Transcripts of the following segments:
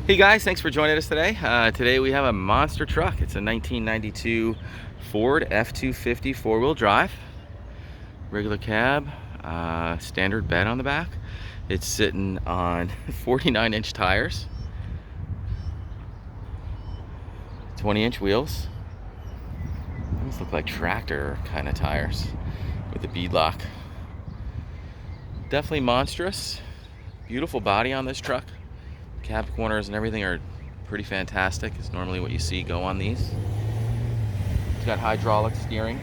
Hey guys, thanks for joining us today. Today we have a monster truck. It's a 1992 Ford F250 4-wheel drive. Regular cab, standard bed on the back. It's sitting on 49-inch tires, 20-inch wheels. These look like tractor kind of tires with a bead lock. Definitely monstrous. Beautiful body on this truck. Cab corners and everything are pretty fantastic. It's normally what you see go on these. It's got hydraulic steering,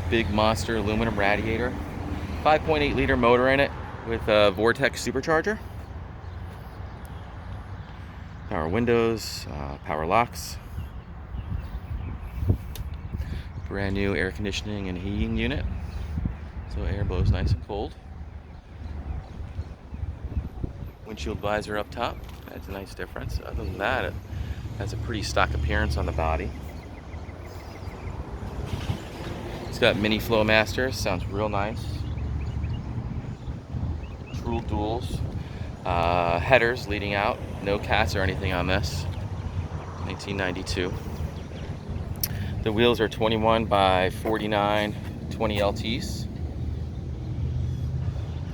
big monster aluminum radiator, 5.8 liter motor in it with a Vortec Supercharger. Power windows, power locks. Brand new air conditioning and heating unit, so air blows nice and cold. Windshield visor up top, that's a nice difference. Other than that, it has a pretty stock appearance on the body. It's got mini Flowmaster, sounds real nice. True Duels. Headers leading out, no cats or anything on this. 1992. The wheels are 21 by 49 20 LTs.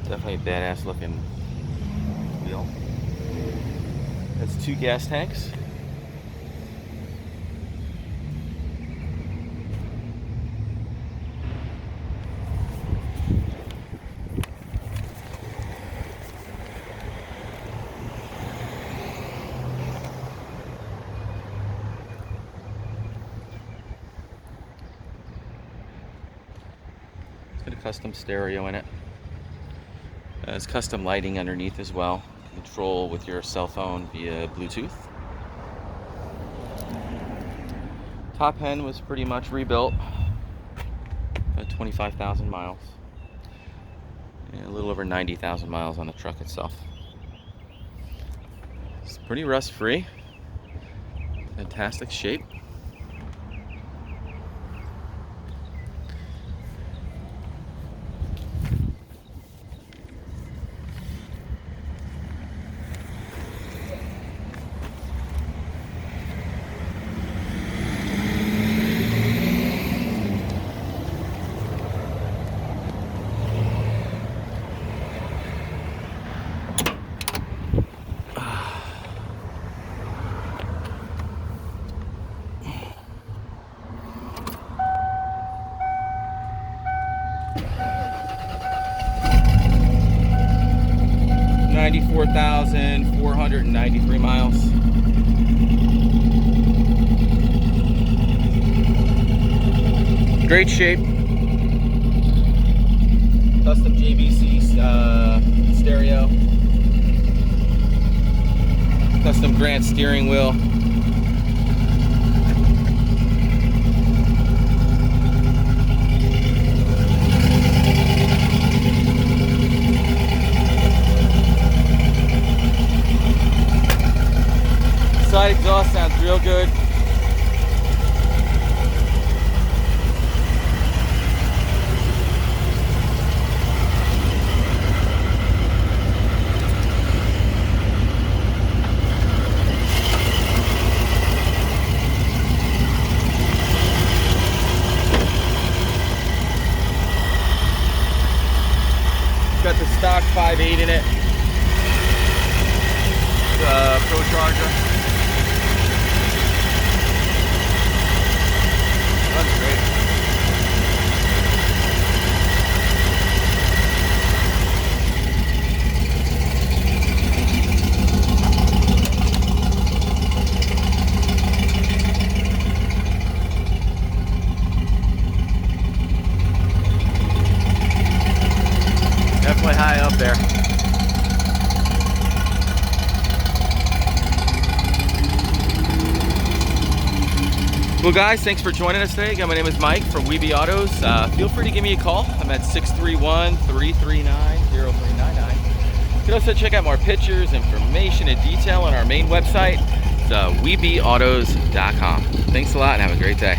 Definitely a badass looking wheel. That's 2 gas tanks. It's got a custom stereo in it. It's custom lighting underneath as well. Control with your cell phone via Bluetooth. Top end was pretty much rebuilt. About 25,000 miles. And a little over 90,000 miles on the truck itself. It's pretty rust free. Fantastic shape. $94,493 miles. Great shape. Custom JVC stereo. Custom Grant steering wheel. Side exhaust sounds real good. Got the stock 5.8 in it. The Procharger. That's great. Definitely high up there. Well guys, thanks for joining us today. Again, my name is Mike from WeBe Autos. Feel free to give me a call. I'm at 631-339-0399. You can also check out more pictures, information, and detail on our main website. It's webeautos.com. Thanks a lot and have a great day.